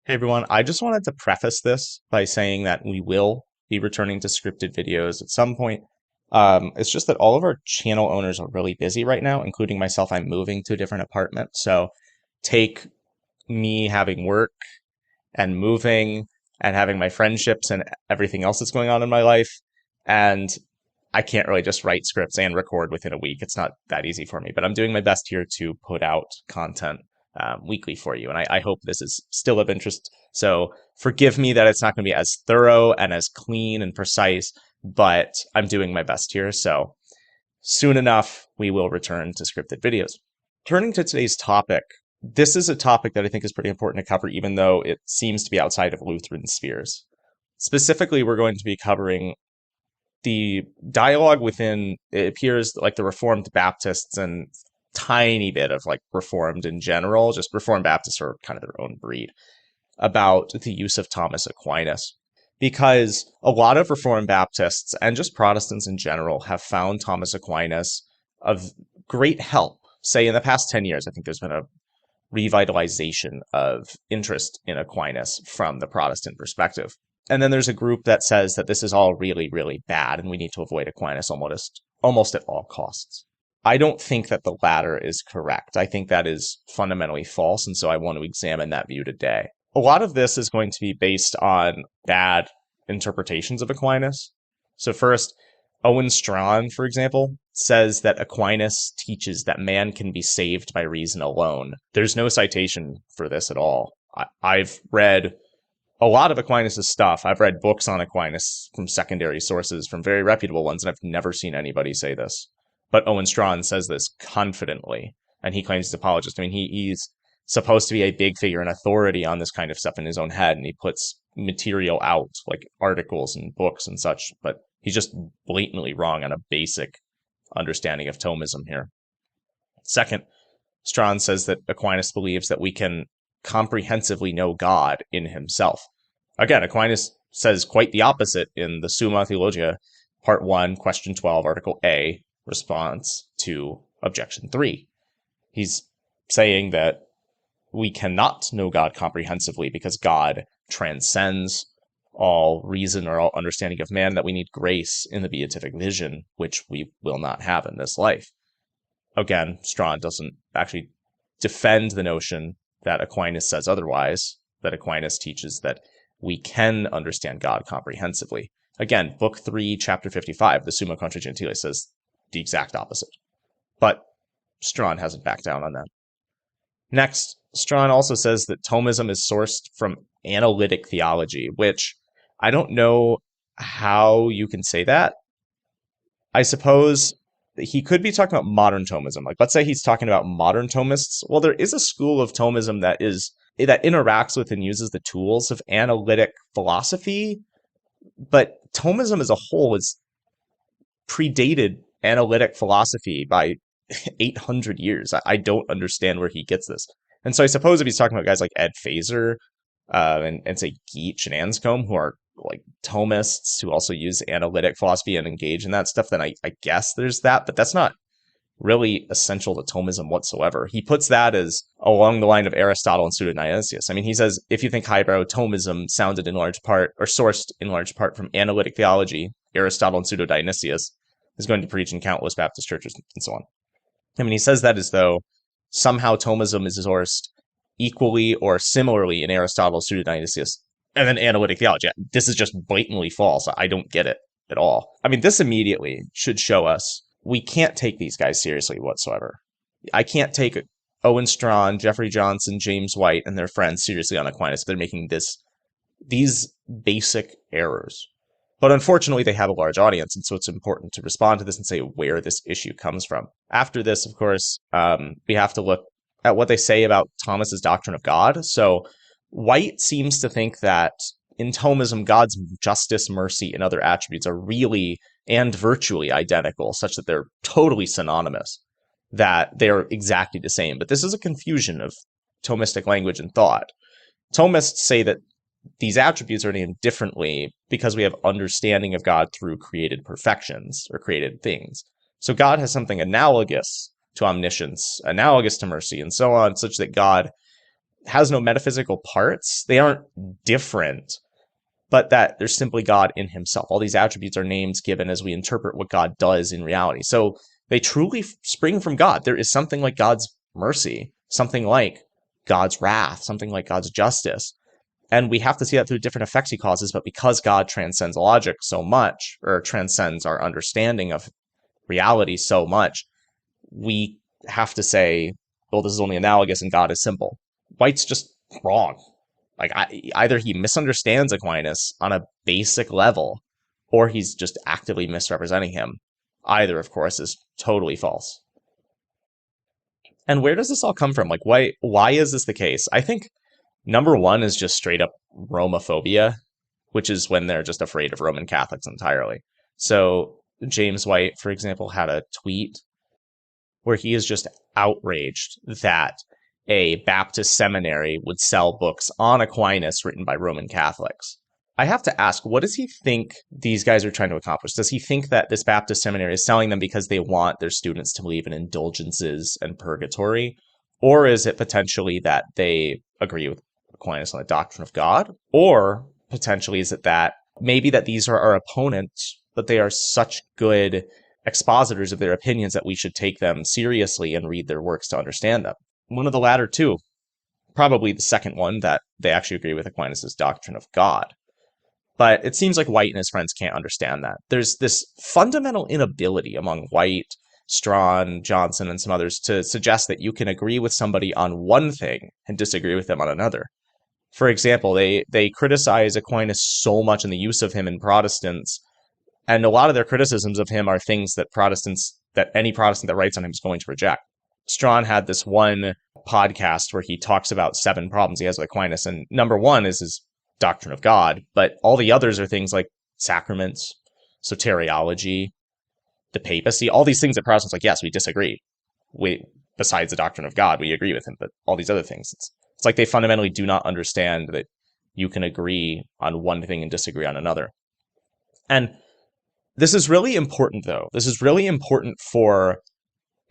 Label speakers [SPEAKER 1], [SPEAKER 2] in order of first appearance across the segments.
[SPEAKER 1] Hey everyone, I just wanted to preface this by saying that we will be returning to scripted videos at some point. It's just that all of our channel owners are really busy right now, including myself. I'm moving to a different apartment. So take me having work and moving and having my friendships and everything else that's going on in my life. And I can't really just write scripts and record within a week. It's not that easy for me, but I'm doing my best here to put out content weekly for you. And I hope this is still of interest. So forgive me that it's not going to be as thorough and as clean and precise, but I'm doing my best here. So soon enough, we will return to scripted videos. Turning to today's topic, this is a topic that I think is pretty important to cover, even though it seems to be outside of Lutheran spheres. Specifically, we're going to be covering the dialogue within, it appears like the Reformed Baptists and tiny bit of like Reformed in general, just Reformed Baptists are kind of their own breed, about the use of Thomas Aquinas. Because a lot of Reformed Baptists and just Protestants in general have found Thomas Aquinas of great help. Say in the past 10 years, I think there's been a revitalization of interest in Aquinas from the Protestant perspective. And then there's a group that says that this is all really, really bad and we need to avoid Aquinas almost at all costs. I don't think that the latter is correct. I think that is fundamentally false, and so I want to examine that view today. A lot of this is going to be based on bad interpretations of Aquinas. So first, Owen Strachan, for example, says that Aquinas teaches that man can be saved by reason alone. There's no citation for this at all. I've read a lot of Aquinas' stuff. I've read books on Aquinas from secondary sources, from very reputable ones, and I've never seen anybody say this. But Owen Strachan says this confidently, and he claims he's an apologist. I mean, he's supposed to be a big figure and authority on this kind of stuff in his own head, and he puts material out, like articles and books and such, but he's just blatantly wrong on a basic understanding of Tomism here. Second, Strachan says that Aquinas believes that we can comprehensively know God in himself. Again, Aquinas says quite the opposite in the Summa Theologia, Part 1, Question 12, Article A, response to Objection 3. He's saying that we cannot know God comprehensively because God transcends all reason or all understanding of man, that we need grace in the beatific vision, which we will not have in this life. Again, Strachan doesn't actually defend the notion that Aquinas says otherwise, that Aquinas teaches that we can understand God comprehensively. Again, Book 3, Chapter 55, the Summa Contra Gentiles, says the exact opposite. But Strachan hasn't backed down on that. Next, Strachan also says that Thomism is sourced from analytic theology, which I don't know how you can say that. I suppose he could be talking about modern Thomism. Like, let's say he's talking about modern Thomists. Well, there is a school of Thomism that interacts with and uses the tools of analytic philosophy, but Thomism as a whole is predated analytic philosophy by 800 years. I don't understand where he gets this. And so I suppose if he's talking about guys like Ed Feser and say Geach and Anscombe, who are like Thomists who also use analytic philosophy and engage in that stuff, then I guess there's that, but that's not really essential to Thomism whatsoever. He puts that as along the line of Aristotle and Pseudo-Dionysius. I mean, he says, if you think highbrow Thomism sounded in large part, or sourced in large part from analytic theology, Aristotle and Pseudo-Dionysius is going to preach in countless Baptist churches and so on. I mean, he says that as though somehow Thomism is sourced equally or similarly in Aristotle, Pseudo-Dionysius, and then analytic theology. This is just blatantly false. I don't get it at all. I mean, this immediately should show us we can't take these guys seriously whatsoever. I can't take Owen Strachan, Jeffrey Johnson, James White, and their friends seriously on Aquinas if they're making these basic errors. But unfortunately, they have a large audience, and so it's important to respond to this and say where this issue comes from. After this, of course, we have to look at what they say about Thomas's doctrine of God. So White seems to think that in Thomism, God's justice, mercy, and other attributes are really and virtually identical, such that they're totally synonymous, that they're exactly the same. But this is a confusion of Thomistic language and thought. Thomists say that these attributes are named differently because we have understanding of God through created perfections or created things. So God has something analogous to omniscience, analogous to mercy, and so on, such that God has no metaphysical parts. They aren't different, but that there's simply God in himself. All these attributes are names given as we interpret what God does in reality. So they truly spring from God. There is something like God's mercy, something like God's wrath, something like God's justice. And we have to see that through different effects he causes, but because God transcends logic so much, or transcends our understanding of reality so much, we have to say, well, this is only analogous and God is simple. White's just wrong. Like, either he misunderstands Aquinas on a basic level, or he's just actively misrepresenting him. Either, of course, is totally false. And where does this all come from? Like, why is this the case? I think number one is just straight up Romophobia, which is when they're just afraid of Roman Catholics entirely. So James White, for example, had a tweet where he is just outraged that a Baptist seminary would sell books on Aquinas written by Roman Catholics. I have to ask, what does he think these guys are trying to accomplish? Does he think that this Baptist seminary is selling them because they want their students to believe in indulgences and purgatory? Or is it potentially that they agree with Aquinas on the doctrine of God? Or potentially is it that maybe that these are our opponents, but they are such good expositors of their opinions that we should take them seriously and read their works to understand them? One of the latter two. Probably the second one, that they actually agree with Aquinas' doctrine of God. But it seems like White and his friends can't understand that. There's this fundamental inability among White, Strachan, Johnson, and some others to suggest that you can agree with somebody on one thing and disagree with them on another. For example, they criticize Aquinas so much in the use of him in Protestants, and a lot of their criticisms of him are things that any Protestant that writes on him is going to reject. Strachan had this one podcast where he talks about 7 problems he has with Aquinas, and number one is his doctrine of God, but all the others are things like sacraments, soteriology, the papacy, all these things that Protestants like, yes, we disagree. Besides the doctrine of God, we agree with him, but all these other things, it's like they fundamentally do not understand that you can agree on one thing and disagree on another. And this is really important, though. This is really important for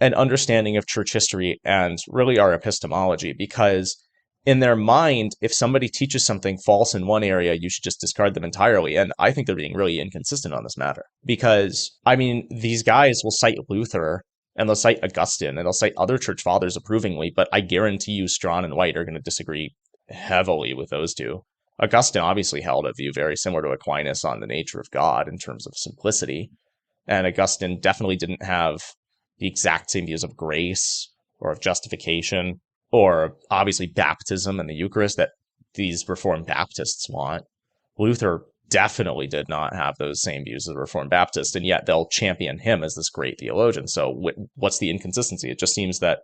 [SPEAKER 1] an understanding of church history and really our epistemology, because in their mind, if somebody teaches something false in one area, you should just discard them entirely. And I think they're being really inconsistent on this matter. Because, I mean, these guys will cite Luther, and they'll cite Augustine, and they'll cite other church fathers approvingly, but I guarantee you Strachan and White are going to disagree heavily with those two. Augustine obviously held a view very similar to Aquinas on the nature of God in terms of simplicity. And Augustine definitely didn't have the exact same views of grace or of justification, or obviously baptism and the Eucharist that these Reformed Baptists want. Luther definitely did not have those same views as a Reformed Baptist, and yet they'll champion him as this great theologian. So what's the inconsistency? It just seems that,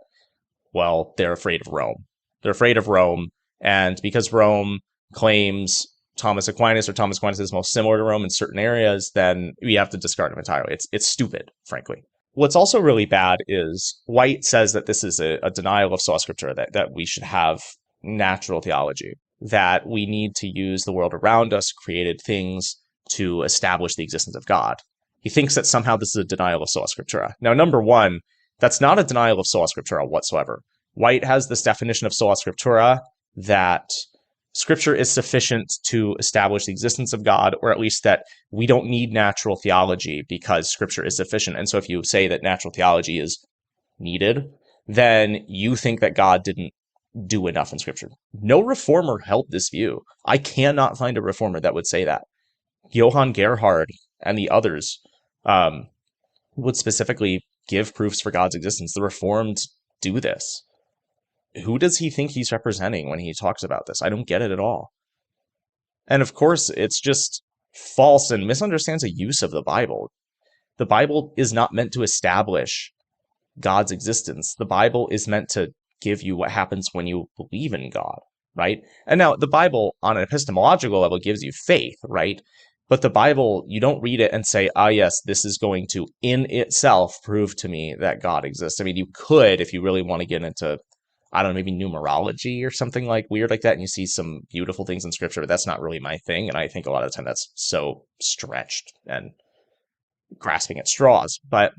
[SPEAKER 1] well, they're afraid of Rome. They're afraid of Rome, and because Rome claims Thomas Aquinas, or Thomas Aquinas is most similar to Rome in certain areas, then we have to discard him entirely. It's stupid, frankly. What's also really bad is White says that this is a denial of sola scriptura, that we should have natural theology, that we need to use the world around us, created things, to establish the existence of God. He thinks that somehow this is a denial of sola scriptura. Now, number one, that's not a denial of sola scriptura whatsoever. White has this definition of sola scriptura that Scripture is sufficient to establish the existence of God, or at least that we don't need natural theology because Scripture is sufficient. And so if you say that natural theology is needed, then you think that God didn't do enough in Scripture. No reformer held this view. I cannot find a reformer that would say that. Johann Gerhard and the others would specifically give proofs for God's existence. The Reformed do this. Who does he think he's representing when he talks about this? I don't get it at all. And of course, it's just false and misunderstands the use of the Bible. The Bible is not meant to establish God's existence. The Bible is meant to give you what happens when you believe in God, right? And now the Bible on an epistemological level gives you faith, right? But the Bible, you don't read it and say, yes, this is going to in itself prove to me that God exists. I mean, you could, if you really want to get into, I don't know, maybe numerology or something like weird like that, and you see some beautiful things in Scripture, but that's not really my thing. And I think a lot of the time that's so stretched and grasping at straws. But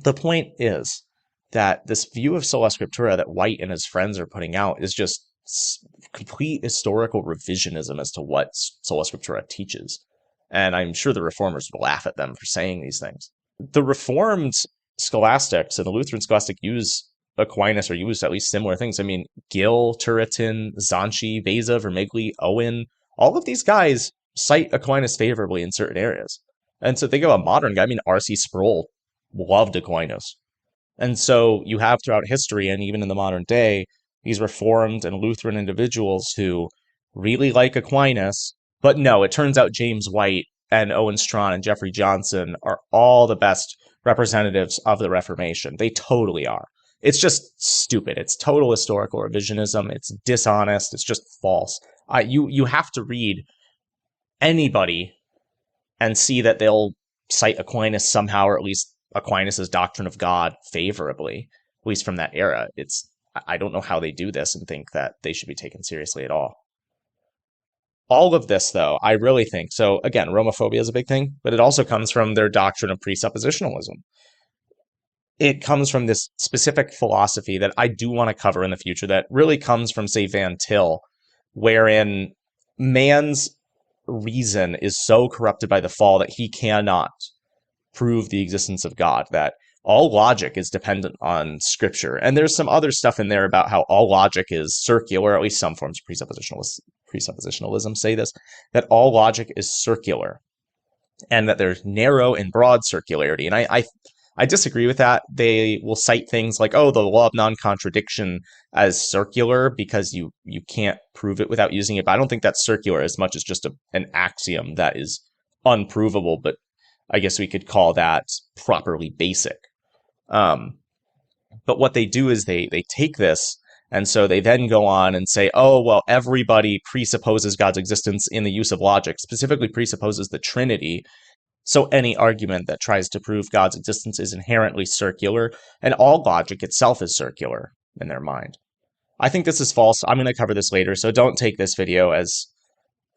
[SPEAKER 1] the point is that this view of sola scriptura that White and his friends are putting out is just complete historical revisionism as to what Sola Scriptura teaches. And I'm sure the reformers would laugh at them for saying these things. The Reformed scholastics and the Lutheran scholastic use Aquinas or use at least similar things. I mean, Gill, Turretin, Zanchi, Beza, Vermigli, Owen, all of these guys cite Aquinas favorably in certain areas. And so think of a modern guy. I mean, R.C. Sproul loved Aquinas. And so you have throughout history and even in the modern day, these Reformed and Lutheran individuals who really like Aquinas, but no, it turns out James White and Owen Strachan and Jeffrey Johnson are all the best representatives of the Reformation. They totally are. It's just stupid. It's total historical revisionism. It's dishonest. It's just false. You have to read anybody and see that they'll cite Aquinas somehow, or at least Aquinas' doctrine of God favorably, at least from that era. I don't know how they do this and think that they should be taken seriously at all. All of this, though, I really think, so again, Romophobia is a big thing, but it also comes from their doctrine of presuppositionalism. It comes from this specific philosophy that I do want to cover in the future that really comes from, say, Van Til, wherein man's reason is so corrupted by the fall that he cannot prove the existence of God, that all logic is dependent on scripture. And there's some other stuff in there about how all logic is circular, at least some forms of presuppositionalism say this, that all logic is circular and that there's narrow and broad circularity. And I disagree with that. They will cite things like, oh, the law of non-contradiction as circular because you can't prove it without using it. But I don't think that's circular as much as just an axiom that is unprovable, but I guess we could call that properly basic. But what they do is they take this, and so they then go on and say, oh, well, everybody presupposes God's existence in the use of logic, specifically presupposes the Trinity. So any argument that tries to prove God's existence is inherently circular, and all logic itself is circular in their mind. I think this is false. I'm going to cover this later, so don't take this video as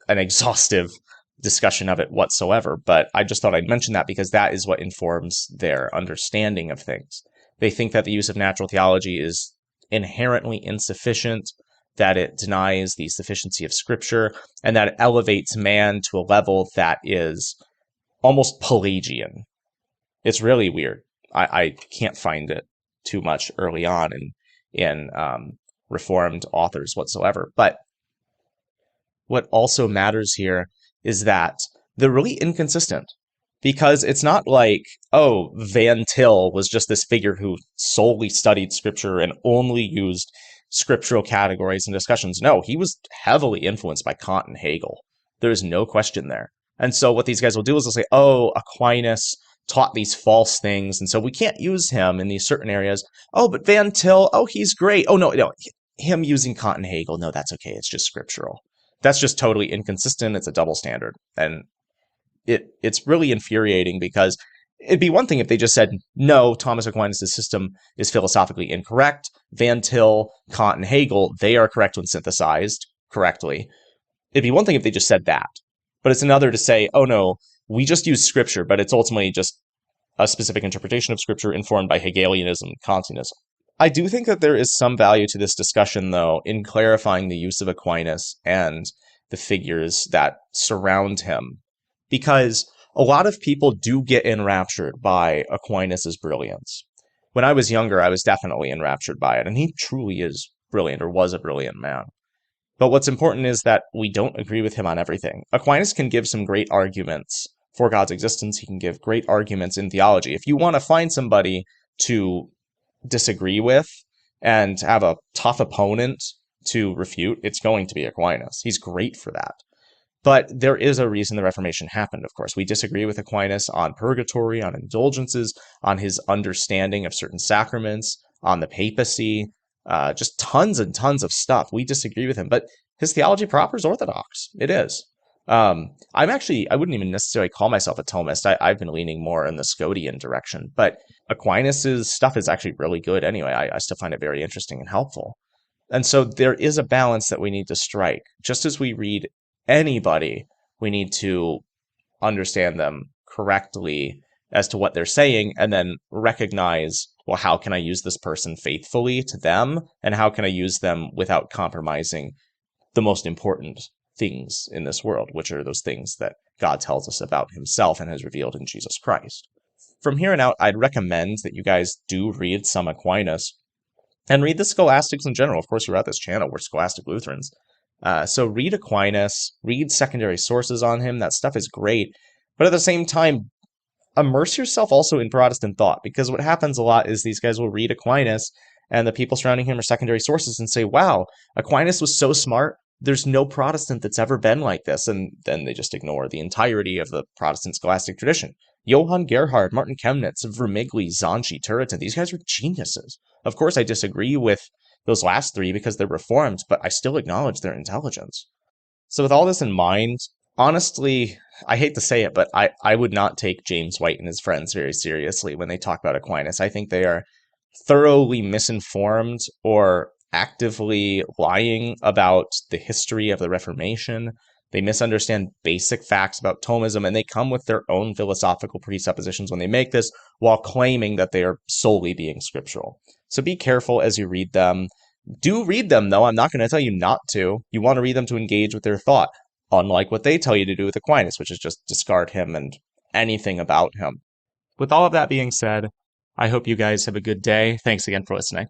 [SPEAKER 1] an exhaustive discussion of it whatsoever, but I just thought I'd mention that because that is what informs their understanding of things. They think that the use of natural theology is inherently insufficient, that it denies the sufficiency of Scripture, and that it elevates man to a level that is almost Pelagian. It's really weird. I can't find it too much early on in Reformed authors whatsoever. But what also matters here is that they're really inconsistent, because it's not like, oh, Van Til was just this figure who solely studied Scripture and only used scriptural categories and discussions. No, he was heavily influenced by Kant and Hegel. There's no question there. And so what these guys will do is they'll say, oh, Aquinas taught these false things, and so we can't use him in these certain areas. Oh, but Van Til, oh, he's great. Oh, no, him using Kant and Hegel, no, that's okay. It's just scriptural. That's just totally inconsistent. It's a double standard. And it's really infuriating, because it'd be one thing if they just said, no, Thomas Aquinas' system is philosophically incorrect. Van Til, Kant, and Hegel, they are correct when synthesized correctly. It'd be one thing if they just said that. But it's another to say, oh no, we just use Scripture, but it's ultimately just a specific interpretation of Scripture informed by Hegelianism and Kantianism. I do think that there is some value to this discussion, though, in clarifying the use of Aquinas and the figures that surround him, because a lot of people do get enraptured by Aquinas' brilliance. When I was younger, I was definitely enraptured by it, and he truly is brilliant, or was a brilliant man. But what's important is that we don't agree with him on everything. Aquinas can give some great arguments for God's existence. He can give great arguments in theology. If you want to find somebody to disagree with and have a tough opponent to refute, it's going to be Aquinas. He's great for that. But there is a reason the Reformation happened, of course. We disagree with Aquinas on purgatory, on indulgences, on his understanding of certain sacraments, on the papacy, just tons and tons of stuff. We disagree with him, but his theology proper is orthodox. It is. I wouldn't even necessarily call myself a Thomist. I've been leaning more in the Scotian direction, but Aquinas' stuff is actually really good anyway. I still find it very interesting and helpful. And so there is a balance that we need to strike. Just as we read anybody, we need to understand them correctly as to what they're saying, and then recognize well, how can I use this person faithfully to them? And how can I use them without compromising the most important things in this world, which are those things that God tells us about himself and has revealed in Jesus Christ. From here on out, I'd recommend that you guys do read some Aquinas and read the scholastics in general. Of course, you're at this channel, we're scholastic Lutherans. So read Aquinas, read secondary sources on him. That stuff is great. But at the same time, immerse yourself also in Protestant thought, because what happens a lot is these guys will read Aquinas and the people surrounding him are secondary sources and say, wow, Aquinas was so smart. There's no Protestant that's ever been like this. And then they just ignore the entirety of the Protestant scholastic tradition. Johann Gerhard, Martin Chemnitz, Vermigli, Zanchi, Turretin, these guys were geniuses. Of course, I disagree with those last three because they're reformed, but I still acknowledge their intelligence. So with all this in mind, honestly, I hate to say it, but I would not take James White and his friends very seriously when they talk about Aquinas. I think they are thoroughly misinformed or actively lying about the history of the Reformation. They misunderstand basic facts about Tomism, and they come with their own philosophical presuppositions when they make this, while claiming that they are solely being scriptural. So be careful as you read them. Do read them, though. I'm not going to tell you not to. You want to read them to engage with their thought, unlike what they tell you to do with Aquinas, which is just discard him and anything about him. With all of that being said, I hope you guys have a good day. Thanks again for listening.